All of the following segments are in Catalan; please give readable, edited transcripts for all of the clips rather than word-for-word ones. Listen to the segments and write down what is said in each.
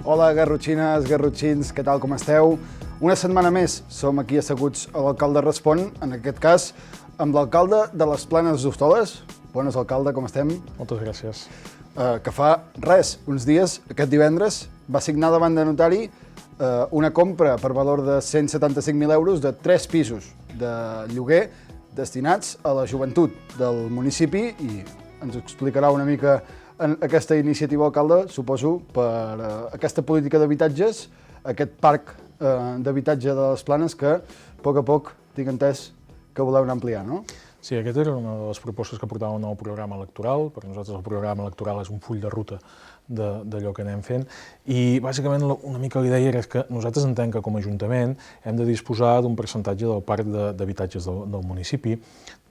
Hola, garrotxines, garrotxins, què tal, com esteu? Una setmana més som aquí asseguts a l'Alcalde Respon, en aquest cas amb l'alcalde de les Planes d'Hostoles. Bones, alcalde, com estem? Moltes gràcies. Que fa res, uns dies, aquest divendres, va signar davant de notari una compra per valor de 175.000 euros de 3 pisos de lloguer destinats a la joventut del municipi i ens explicarà una mica en aquesta iniciativa, alcalde, suposo, per aquesta política d'habitatges, aquest parc d'habitatge de les Planes que, a poc, tinc entès que voleu anar ampliant, no? Sí, aquesta era una de les propostes que portava un nou programa electoral. Per nosaltres el programa electoral és un full de ruta d'allò que anem fent i bàsicament una mica l'idea era que nosaltres entenem que com a Ajuntament hem de disposar d'un percentatge del parc d'habitatges del municipi,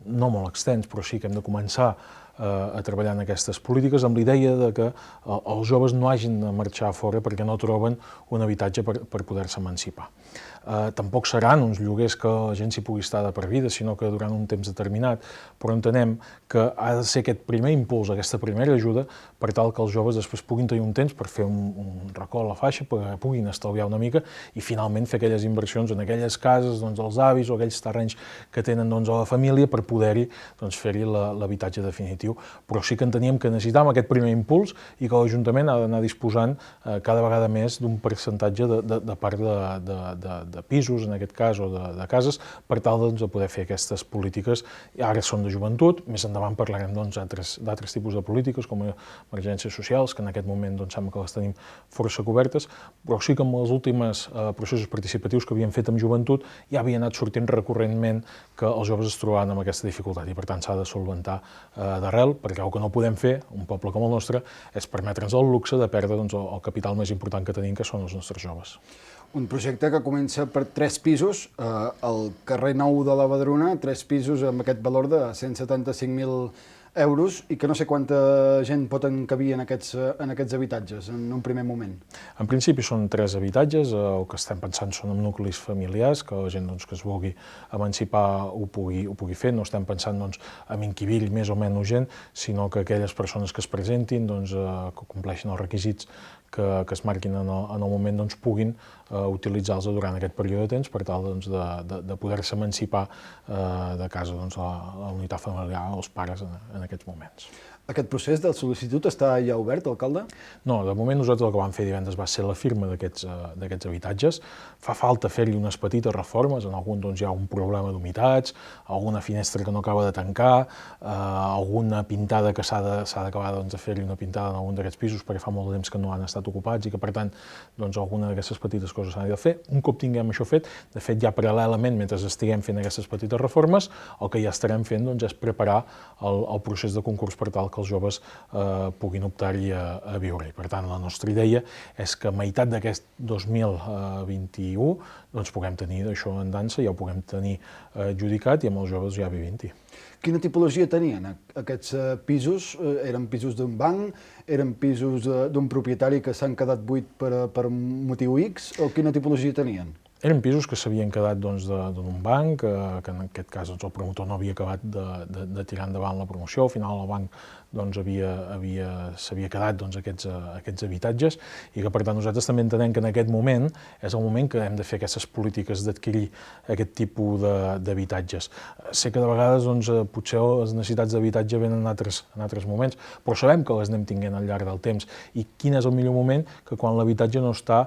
no molt extens, però sí que hem de començar a treballar en aquestes polítiques amb l'idea de que els joves no hagin de marxar fora perquè no troben un habitatge per poder-se emancipar. Tampoc seran uns lloguers que la gent s'hi pugui estar de per vida, sinó que durant un temps determinat, però entenem que ha de ser aquest primer impuls, aquesta primera ajuda, per tal que els joves després puguin tenir un temps per fer un racó a la faixa, perquè puguin estalviar una mica i finalment fer aquelles inversions en aquelles cases dels avis o aquells terrenys que tenen a la família per poder-hi fer-hi l'habitatge definitiu. Però sí que enteníem que necessitàvem aquest primer impuls i que l'Ajuntament ha d'anar disposant cada vegada més d'un percentatge de part de pisos, en aquest cas, o de cases, per tal de poder fer aquestes polítiques. Ara són de joventut, més endavant parlarem d'altres tipus de polítiques, com emergències socials, que en aquest moment sembla que les tenim força cobertes, però sí que amb els últims processos participatius que havíem fet amb joventut ja havia anat sortint recurrentment que els joves es trobaven amb aquesta dificultat i per tant s'ha de solventar d'arrel, perquè el que no podem fer, un poble com el nostre, és permetre'ns el luxe de perdre el capital més important que tenim, que són els nostres joves. Un projecte que comença per 3 pisos al carrer Nou de la Badruna, 3 pisos amb aquest valor de 175.000 euros i que no sé quanta gent pot encabir en aquests habitatges en un primer moment. En principi són 3 habitatges, el que estem pensant són en nuclis familiars, que la gent que es vulgui emancipar ho pugui fer, no estem pensant en encabir-hi més o menys gent, sinó que aquelles persones que es presentin, que compleixin els requisits que es marquin en el moment, puguin utilitzar-los durant aquest període de temps per tal de poder-se emancipar de casa la unitat familiar o els pares en aquests moments. Aquest procés de sol·licitud està ja obert, alcalde? No, de moment nosaltres el que vam fer divendres va ser la firma d'aquests habitatges. Fa falta fer-hi unes petites reformes, en algun hi ha un problema d'humitats, alguna finestra que no acaba de tancar, alguna pintada que s'ha d'acabar de fer-hi una pintada en algun d'aquests pisos perquè fa molt de temps que no han estat ocupats i que per tant alguna d'aquestes petites coses s'han de fer. Un cop tinguem això fet, de fet ja paral·lelament mentre estiguem fent aquestes petites reformes, el que ja estarem fent és preparar el procés de concurs per tal que els joves puguin optar-hi a viure. Per tant, la nostra idea és que a meitat d'aquest 2021 puguem tenir això en dansa, ja ho puguem tenir adjudicat i amb els joves ja vivint-hi. Quina tipologia tenien aquests pisos? Eren pisos d'un banc? Eren pisos d'un propietari que s'han quedat buit per motiu X? O quina tipologia tenien? Eren pisos que s'havien quedat d'un banc, que en aquest cas el promotor no havia acabat de tirar endavant la promoció, al final el banc s'havia quedat aquests habitatges i que per tant nosaltres també entenem que en aquest moment és el moment que hem de fer aquestes polítiques d'adquirir aquest tipus d'habitatges. Sé que de vegades potser les necessitats d'habitatge venen en altres moments, però sabem que les anem tinguent al llarg del temps i quin és el millor moment que quan l'habitatge no està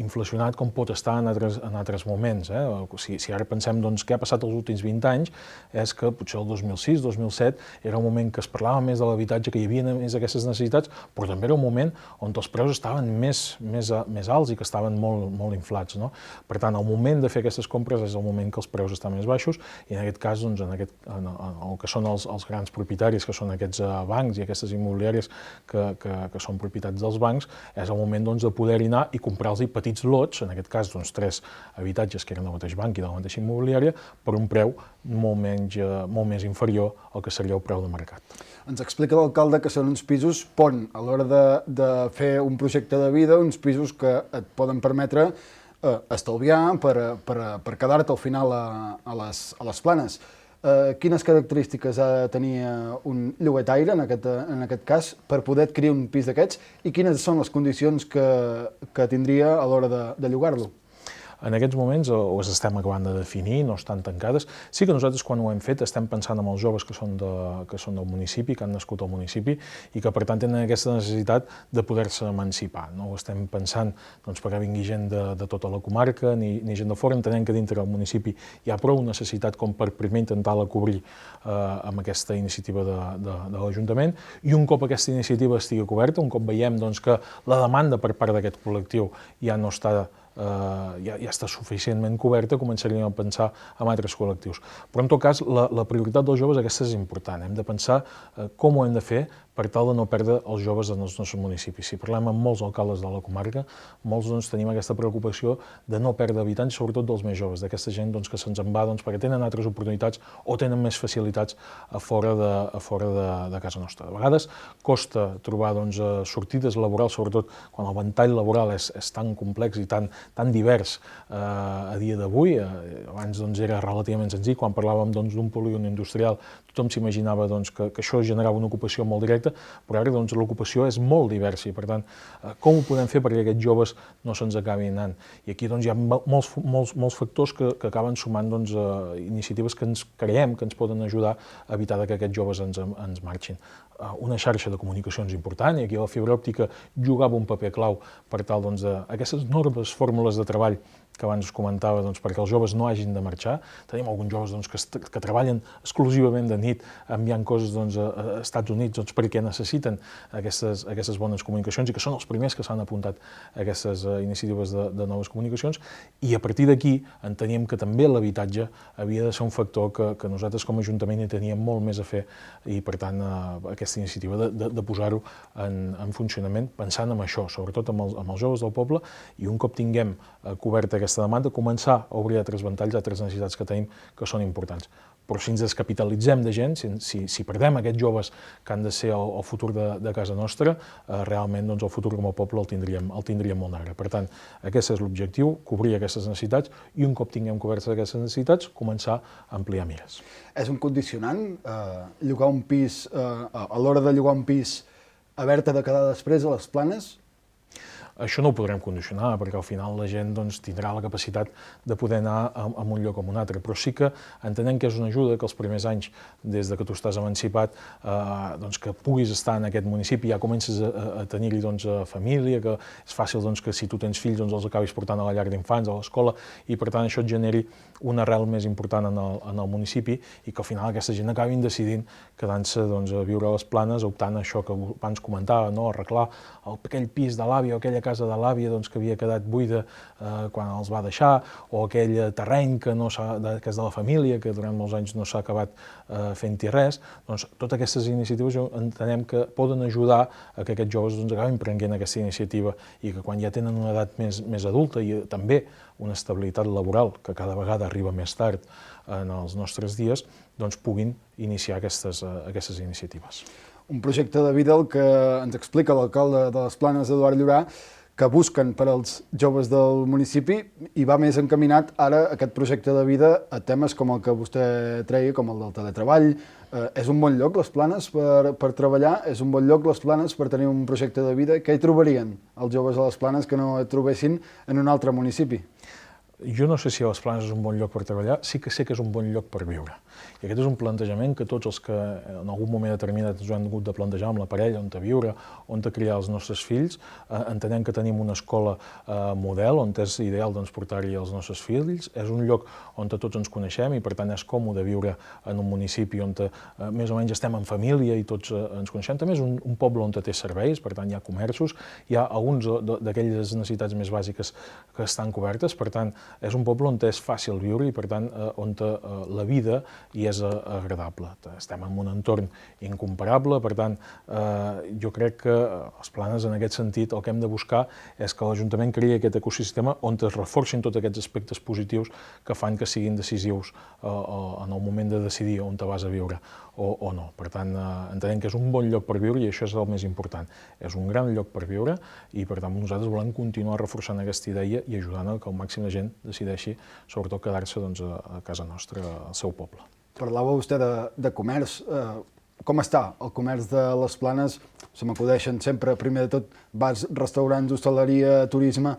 inflacionat com pot estar en altres moments. Si ara pensem què ha passat els últims 20 anys, és que potser el 2006-2007 era un moment que es parlava més de l'habitatge, que hi havia més aquestes necessitats, però també era un moment on els preus estaven més alts i que estaven molt inflats. Per tant, el moment de fer aquestes compres és el moment que els preus estan més baixos i en aquest cas, el que són els grans propietaris, que són aquests bancs i aquestes immobiliàries que són propietats dels bancs, és el moment de poder-hi anar i comprar-los petits lots, en aquest cas 3 habitatges que eren del mateix banc i de la mateixa immobiliària, per un preu molt més inferior al que seria el preu de mercat. Ens explica l'alcalde que són uns pisos pont a l'hora de fer un projecte de vida, uns pisos que et poden permetre estalviar per quedar-te al final a les Planes. quines característiques ha de tenir un lloguetaire, en aquest cas, per poder adquirir un pis d'aquests, i quines són les condicions que tindria a l'hora de llogar-lo? En aquests moments les estem acabant de definir, no estan tancades. Sí que nosaltres, quan ho hem fet, estem pensant en els joves que són del municipi, que han nascut al municipi i que, per tant, tenen aquesta necessitat de poder-se emancipar. No ho estem pensant perquè vingui gent de tota la comarca ni gent de fora. Entenem que dintre del municipi hi ha prou necessitat com per primer intentar-la cobrir amb aquesta iniciativa de l'Ajuntament, i un cop aquesta iniciativa estigui coberta, un cop veiem que la demanda per part d'aquest col·lectiu ja no està ja està suficientment coberta, començaríem a pensar en altres col·lectius. Però, en tot cas, la prioritat dels joves aquesta és important. Hem de pensar com ho hem de fer per tal de no perdre els joves en els nostres municipis. Si parlem amb molts alcaldes de la comarca, molts tenim aquesta preocupació de no perdre habitants, sobretot dels més joves, d'aquesta gent que se'ns en va perquè tenen altres oportunitats o tenen més facilitats a fora de casa nostra. De vegades costa trobar sortides laborals, sobretot quan el ventall laboral és tan complex i tan divers a dia d'avui. Abans era relativament senzill, quan parlàvem d'un polígon industrial, tothom s'imaginava que això generava una ocupació molt directa, però ara l'ocupació és molt diversa i, per tant, com ho podem fer perquè aquests joves no se'ns acabin anant? I aquí hi ha molts factors que acaben sumant iniciatives que ens creiem que ens poden ajudar a evitar que aquests joves ens marxin. Una xarxa de comunicacions important, i aquí la fibra òptica jugava un paper clau per tal d'aquestes noves fórmules de treball que abans us comentava, perquè els joves no hagin de marxar. Tenim alguns joves que treballen exclusivament de nit enviant coses a Estats Units perquè necessiten aquestes bones comunicacions i que són els primers que s'han apuntat a aquestes iniciatives de noves comunicacions, i a partir d'aquí enteníem que també l'habitatge havia de ser un factor que nosaltres com a Ajuntament hi teníem molt més a fer, i per tant aquesta iniciativa de posar-ho en funcionament pensant en això, sobretot amb els joves del poble, i un cop tinguem coberta aquesta demanda, començar a obrir altres ventalls, altres necessitats que tenim que són importants. Però si ens descapitalitzem de gent, si perdem aquests joves que han de ser el futur de casa nostra, realment el futur com a poble el tindríem molt negre. Per tant, aquest és l'objectiu, cobrir aquestes necessitats, i un cop tinguem cobertes aquestes necessitats, començar a ampliar mires. És un condicionant llogar un pis, a l'hora de llogar un pis, haver-te de quedar després a les Planes? Això no ho podrem condicionar, perquè al final la gent tindrà la capacitat de poder anar a un lloc o a un altre, però sí que entenem que és una ajuda que els primers anys, des que tu estàs emancipat, que puguis estar en aquest municipi, ja comences a tenir-hi família, que és fàcil que si tu tens fills els acabis portant a la llar d'infants, a l'escola, i per tant això et generi una arrel més important en el municipi, i que al final aquesta gent acabin decidint quedant-se a viure a les Planes, optant a això que abans comentava, arreglar aquell pis de l'àvia o aquella casa de l'àvia que havia quedat buida quan els va deixar, o aquell terreny que és de la família, que durant molts anys no s'ha acabat fent-hi res. Totes aquestes iniciatives entenem que poden ajudar a que aquests joves acabin prenent aquesta iniciativa, i que quan ja tenen una edat més adulta i també una estabilitat laboral, que cada vegada arriba més tard en els nostres dies, puguin iniciar aquestes iniciatives. Un projecte de vida el que ens explica l'alcalde de les Planes, Eduard Llorà, que busquen per als joves del municipi, i va més encaminat ara aquest projecte de vida a temes com el que vostè treia, com el del teletreball. És un bon lloc les Planes per treballar? És un bon lloc les Planes per tenir un projecte de vida? Què hi trobarien els joves a les Planes que no et trobessin en un altre municipi? Jo no sé si a les Planes és un bon lloc per treballar, sí que sé que és un bon lloc per viure. I aquest és un plantejament que tots els que en algun moment determinat ens ho hem hagut de plantejar amb la parella, on viure, on criar els nostres fills. Entenem que tenim una escola model, on és ideal portar-hi els nostres fills. És un lloc on tots ens coneixem i per tant és còmode viure en un municipi on més o menys estem en família i tots ens coneixem. També és un poble on té serveis, per tant hi ha comerços, hi ha alguns d'aquelles necessitats més bàsiques que estan cobertes, per tant és un poble on és fàcil viure i per tant on la vida hi és agradable. Estem en un entorn incomparable, per tant jo crec que les Planes en aquest sentit el que hem de buscar és que l'Ajuntament creï aquest ecosistema on es reforcin tots aquests aspectes positius que fan que siguin decisius en el moment de decidir on te vas a viure o no. Per tant, entenem que és un bon lloc per viure i això és el més important. És un gran lloc per viure i per tant nosaltres volem continuar reforçant aquesta idea i ajudant a que el màxim de gent decideixi sobretot quedar-se a casa nostra, al seu poble. Parlava vostè de comerç. Com està el comerç de les Planes? Se m'acudeixen sempre, primer de tot, bars, restaurants, hostaleria, turisme.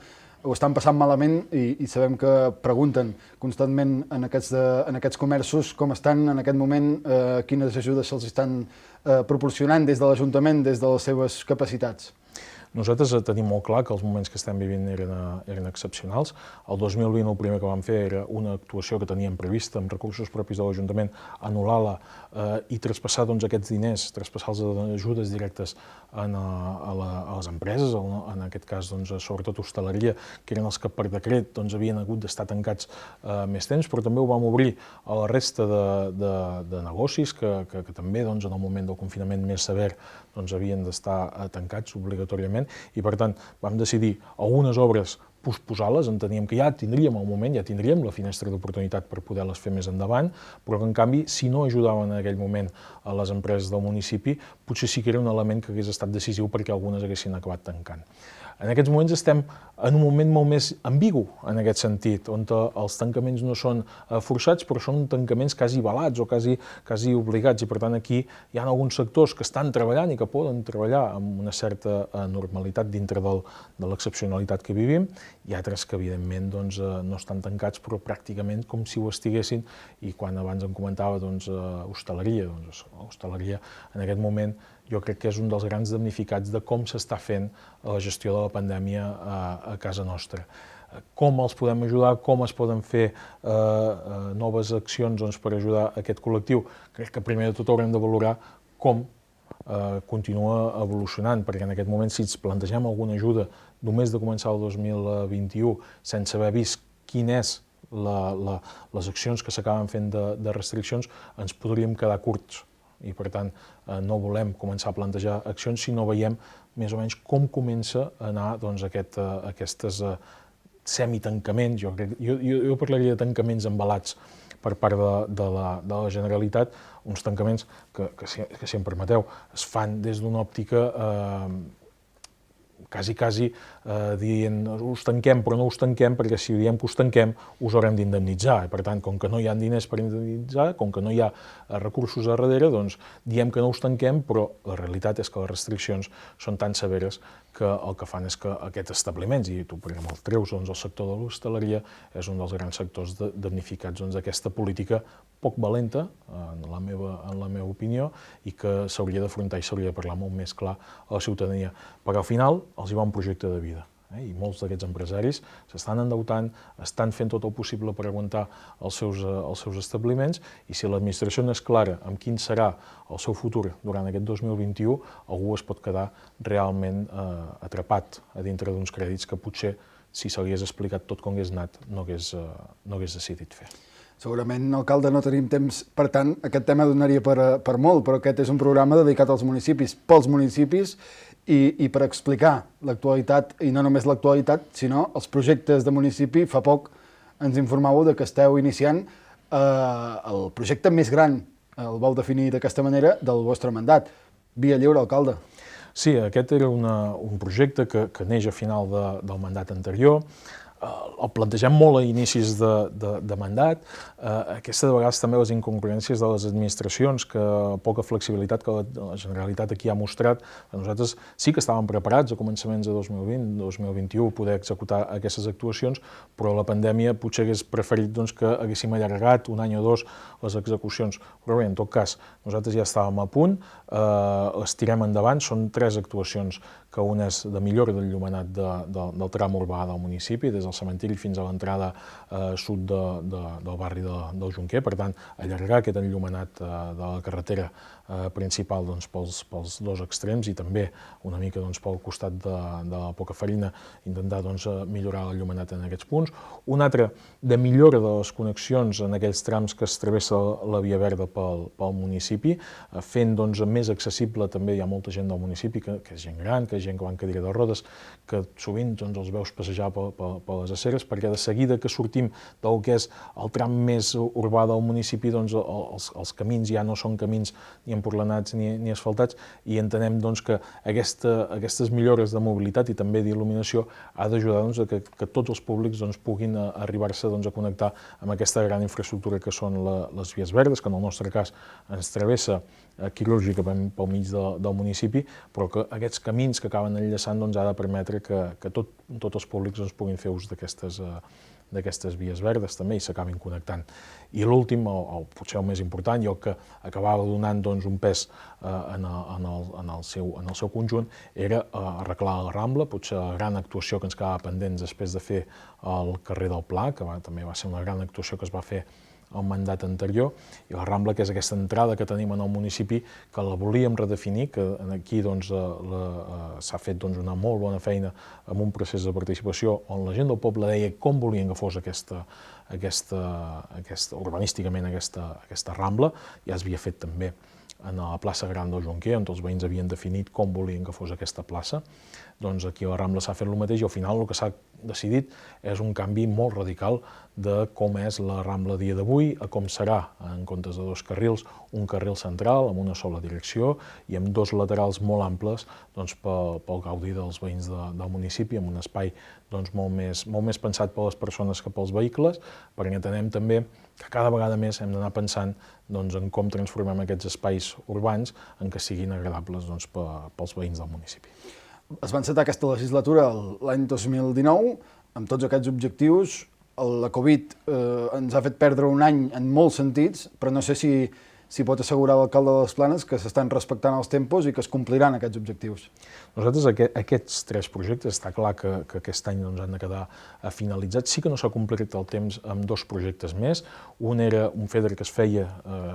Ho estan passant malament i sabem que pregunten constantment en aquests comerços com estan en aquest moment, quines ajudes se'ls estan proporcionant des de l'Ajuntament, des de les seves capacitats. Nosaltres tenim molt clar que els moments que estem vivint eren excepcionals. El 2020 el primer que vam fer era una actuació que teníem prevista amb recursos propis de l'Ajuntament, anul·lar-la i traspassar aquests diners, traspassar les ajudes directes a les empreses, en aquest cas sobretot hostaleria, que eren els que per decret havien hagut d'estar tancats més temps, però també ho vam obrir a la resta de negocis que també en el moment del confinament més sever havien d'estar tancats obligatòriament, i per tant vam decidir algunes obres posposar-les, enteníem que ja tindríem el moment, ja tindríem la finestra d'oportunitat per poder-les fer més endavant, però que en canvi, si no ajudaven en aquell moment a les empreses del municipi, potser sí que era un element que hagués estat decisiu perquè algunes haguessin acabat tancant. En aquests moments estem en un moment molt més ambigu en aquest sentit, on els tancaments no són forçats, però són tancaments quasi velats o quasi obligats, i per tant aquí hi ha alguns sectors que estan treballant i que poden treballar amb una certa normalitat dintre de l'excepcionalitat que vivim, i altres que evidentment no estan tancats però pràcticament com si ho estiguessin, i quan abans em comentava hostaleria, l'hostaleria en aquest moment jo crec que és un dels grans damnificats de com s'està fent la gestió de la pandèmia a casa nostra. Com els podem ajudar, com es poden fer noves accions per ajudar aquest col·lectiu? Crec que primer de tot haurem de valorar com continua evolucionant, perquè en aquest moment si ens plantegem alguna ajuda només de començar el 2021 sense haver vist quines les accions que s'acaben fent de restriccions, ens podríem quedar curts. I per tant no volem començar a plantejar accions si no veiem més o menys com comença a anar aquests semitancaments, jo parlaria de tancaments embalats per part de la Generalitat, uns tancaments que si em permeteu es fan des d'una òptica quasi dient us tanquem però no us tanquem, perquè si diem que us tanquem us haurem d'indemnitzar, i per tant com que no hi ha diners per indemnitzar, com que no hi ha recursos a darrere, doncs diem que no us tanquem, però la realitat és que les restriccions són tan severes que el que fan és que aquests establiments, i tu per exemple el treus, el sector de l'hostaleria és un dels grans sectors damnificats d'aquesta política poc valenta, en la meva opinió, i que s'hauria d'afrontar i s'hauria de parlar molt més clar a la ciutadania, perquè al final els hi va un projecte de vida. I molts d'aquests empresaris s'estan endeutant, estan fent tot el possible per aguantar els seus establiments, i si l'administració no és clara amb quin serà el seu futur durant aquest 2021, algú es pot quedar realment atrapat a dintre d'uns crèdits que potser, si se li hagués explicat tot com hagués anat, no hagués decidit fer. Segurament, alcalde, no tenim temps, per tant, aquest tema donaria per molt, però aquest és un programa dedicat als municipis, pels municipis, i per explicar l'actualitat, i no només l'actualitat, sinó els projectes de municipi. Fa poc ens informàveu que esteu iniciant el projecte més gran, el vau definir d'aquesta manera, del vostre mandat. Via lliure, alcalde. Sí, aquest era un projecte que neix a final del mandat anterior. El plantegem molt a inicis de mandat. Aquesta de vegades també les incongruències de les administracions, que poca flexibilitat que la Generalitat aquí ha mostrat. Nosaltres sí que estàvem preparats a començaments de 2020, 2021, poder executar aquestes actuacions, però la pandèmia potser hagués preferit que haguéssim allargat un any o dos les execucions. Però bé, en tot cas, nosaltres ja estàvem a punt, les tirem endavant, són 3 actuacions, que una és de millora del enllumenat del tram urbà del municipi, des del cementiri fins a l'entrada sud del barri del Jonquer, per tant, allargar aquest enllumenat de la carretera principal pels dos extrems, i també una mica pel costat de la Pocafarina, intentar millorar l'enllumenat en aquests punts. Un altre de millora de les connexions en aquells trams que es travessa la Via Verda pel municipi, fent més accessible, també hi ha molta gent del municipi que és gent gran, que és gent que va en cadira de rodes, que sovint els veus passejar pel per les aceres, perquè de seguida que sortim del que és el tram més urbà del municipi, doncs els camins ja no són camins ni emporlanats ni asfaltats, i entenem doncs, que aquestes millores de mobilitat i també d'il·luminació ha d'ajudar doncs, que tots els públics doncs, puguin arribar-se doncs, a connectar amb aquesta gran infraestructura que són les vies verdes, que en el nostre cas ens travessa quirúrgicament pel mig del municipi, però que aquests camins que acaben enllaçant doncs, ha de permetre que tots els públics doncs, puguin fer ús d'aquestes vies verdes també i s'acabin connectant. I l'últim, o potser el més important, i el que acabava donant doncs, un pes en el seu conjunt, era arreglar la Rambla, potser la gran actuació que ens quedava pendents després de fer el carrer del Pla, que també va ser una gran actuació que es va fer el mandat anterior, i la Rambla, que és aquesta entrada que tenim en el municipi, que la volíem redefinir, que aquí doncs, s'ha fet doncs, una molt bona feina amb un procés de participació on la gent del poble deia com volien que fos urbanísticament aquesta Rambla. Ja s'havia fet també en la plaça Gran del Jonquer, on els veïns havien definit com volien que fos aquesta plaça. Doncs aquí a la Rambla s'ha fet el mateix i al final el que s'ha decidit és un canvi molt radical de com és la Rambla a dia d'avui a com serà, en comptes de 2 carrils, un carril central amb una sola direcció i amb 2 laterals molt amples doncs, pel gaudi dels veïns del municipi, amb un espai doncs, molt més pensat per les persones que pels vehicles, perquè entenem també que cada vegada més hem d'anar pensant doncs, en com transformem aquests espais urbans en què siguin agradables doncs, pels veïns del municipi. Es va encetar aquesta legislatura l'any 2019, amb tots aquests objectius. La Covid ens ha fet perdre un any en molts sentits, però no sé si pot assegurar l'alcalde de les Planes que s'estan respectant els tempos i que es compliran aquests objectius. Nosaltres aquests 3 projectes, està clar que aquest any doncs, han de quedar finalitzats. Sí que no s'ha complit el temps amb 2 projectes més. Un era un FEDER que es feia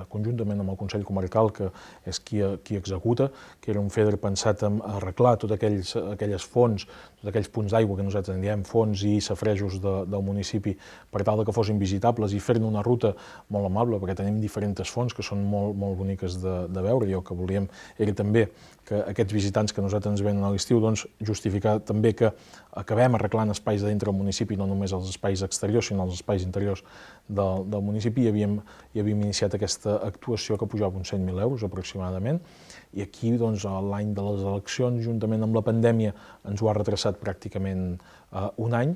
conjuntament amb el Consell Comarcal, que és qui executa, que era un FEDER pensat en arreglar tots aquelles fonts, tots aquells punts d'aigua que nosaltres en diem fonts i safrejos del municipi per tal que fossin visitables i fer-ne una ruta molt amable, perquè tenim diferents fonts que són molt boniques de veure, i el que volíem era també que aquests visitants que nosaltres ens venen a l'estiu doncs, justificar també que acabem arreglant espais de dintre del municipi, no només els espais exteriors, sinó els espais interiors del municipi, i havíem iniciat aquesta actuació que pujava uns 100.000 euros aproximadament, i aquí doncs, l'any de les eleccions, juntament amb la pandèmia, ens ho ha retrasat pràcticament un any,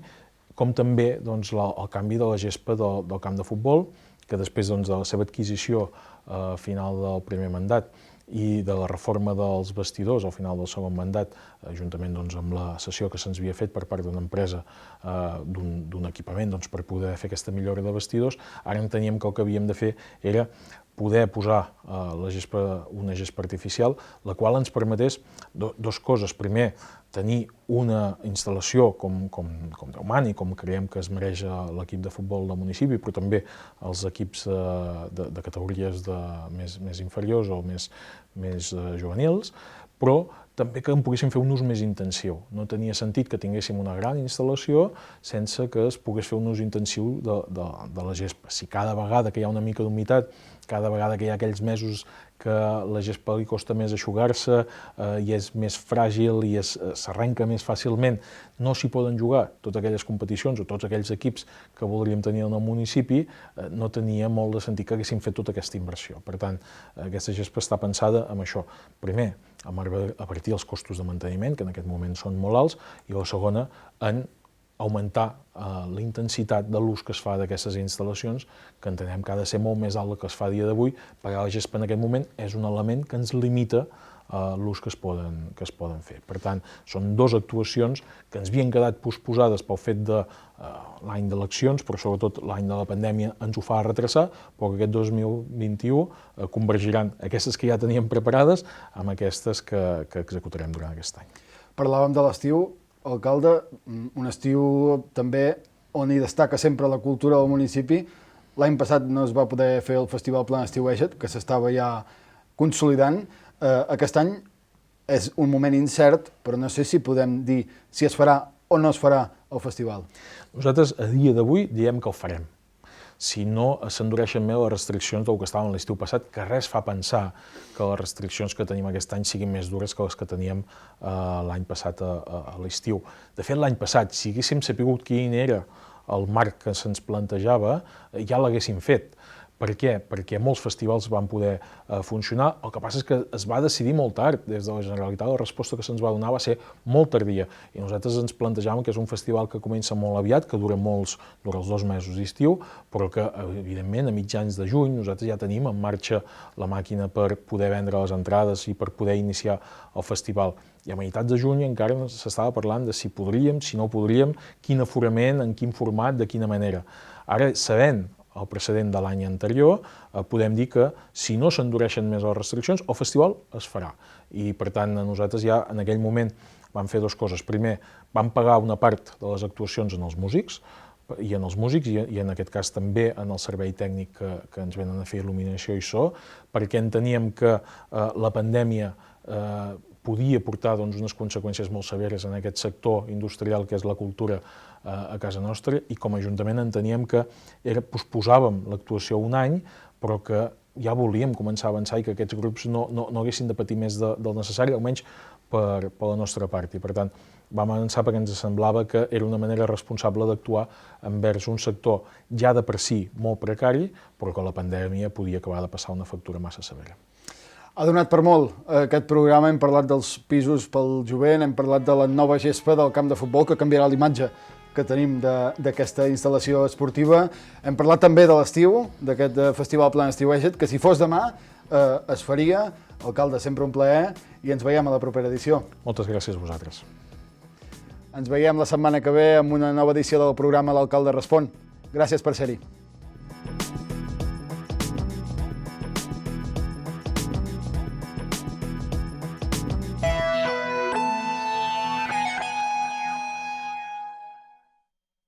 com també doncs, el canvi de la gespa del camp de futbol, que després doncs, de la seva adquisició a final del primer mandat i de la reforma dels vestidors al final del segon mandat, juntament doncs, amb la cessió que se'ns havia fet per part d'una empresa d'un equipament doncs, per poder fer aquesta millora de vestidors, ara enteníem que el que havíem de fer era poder posar una gespa artificial, la qual ens permetés 2 coses. Primer, tenir una instal·lació com Déu mani, com creiem que es mereix l'equip de futbol del municipi, però també els equips de categories més inferiors o més juvenils, però també que en poguéssim fer un ús més intensiu. No tenia sentit que tinguéssim una gran instal·lació sense que es pogués fer un ús intensiu de la gespa. Si cada vegada que hi ha una mica d'humitat, cada vegada que hi ha aquells mesos que la gespa li costa més eixugar-se i és més fràgil i s'arrenca més fàcilment, no s'hi poden jugar totes aquelles competicions o tots aquells equips que voldríem tenir en el municipi, no tenia molt de sentit que haguéssim fet tota aquesta inversió. Per tant, aquesta gespa està pensada en això. Primer, abatir els costos de manteniment, que en aquest moment són molt alts, i la segona, en augmentar la intensitat de l'ús que es fa d'aquestes instal·lacions, que entenem que ha de ser molt més alt que es fa a dia d'avui, perquè la gespa en aquest moment és un element que ens limita l'ús que es poden fer. Per tant, són 2 actuacions que ens havien quedat posposades pel fet de l'any d'eleccions, però sobretot l'any de la pandèmia ens ho fa retrasar, però que aquest 2021 convergiran aquestes que ja teníem preparades amb aquestes que executarem durant aquest any. Parlàvem de l'estiu, alcalde, un estiu també on hi destaca sempre la cultura del municipi. L'any passat no es va poder fer el Festival Planes Estiueja't, que s'estava ja consolidant. Aquest any és un moment incert, però no sé si podem dir si es farà o no es farà el festival. Nosaltres, a dia d'avui, diem que el farem. si no s'endureixen més les restriccions del que estaven l'estiu passat, que res fa pensar que les restriccions que tenim aquest any siguin més dures que les que teníem l'any passat a l'estiu. De fet, l'any passat, si haguéssim sabut quin era el marc que se'ns plantejava, ja l'haguéssim fet. Per què? Perquè molts festivals van poder funcionar, el que passa és que es va decidir molt tard, des de la Generalitat la resposta que se'ns va donar va ser molt tardia, i nosaltres ens plantejàvem que és un festival que comença molt aviat, que dura els 2 mesos d'estiu, però que, evidentment, a mitjans de juny nosaltres ja tenim en marxa la màquina per poder vendre les entrades i per poder iniciar el festival. I a meitats de juny encara s'estava parlant de si podríem, si no podríem, quin aforament, en quin format, de quina manera. Ara, sabent el precedent de l'any anterior, podem dir que si no s'endureixen més les restriccions, el festival es farà. I, per tant, nosaltres ja en aquell moment vam fer 2 coses. Primer, vam pagar una part de les actuacions en els músics, i en aquest cas també en el servei tècnic que ens venen a fer il·luminació i so, perquè enteníem que la pandèmia podia portar unes conseqüències molt severes en aquest sector industrial que és la cultura a casa nostra, i com a Ajuntament enteníem que posposàvem l'actuació un any, però que ja volíem començar a avançar i que aquests grups no haguessin de patir més del necessari, almenys per la nostra part. I per tant, vam avançar perquè ens semblava que era una manera responsable d'actuar envers un sector ja de per si molt precari, però que la pandèmia podia acabar de passar una factura massa severa. Ha donat per molt aquest programa, hem parlat dels pisos pel jovent, hem parlat de la nova gespa del camp de futbol que canviarà l'imatge que tenim d'aquesta instal·lació esportiva. Hem parlat també de l'estiu, d'aquest festival Plan Estiueja't, que si fos demà es faria. Alcalde, sempre un plaer i ens veiem a la propera edició. Moltes gràcies a vosaltres. Ens veiem la setmana que ve amb una nova edició del programa L'Alcalde Respon. Gràcies per ser-hi.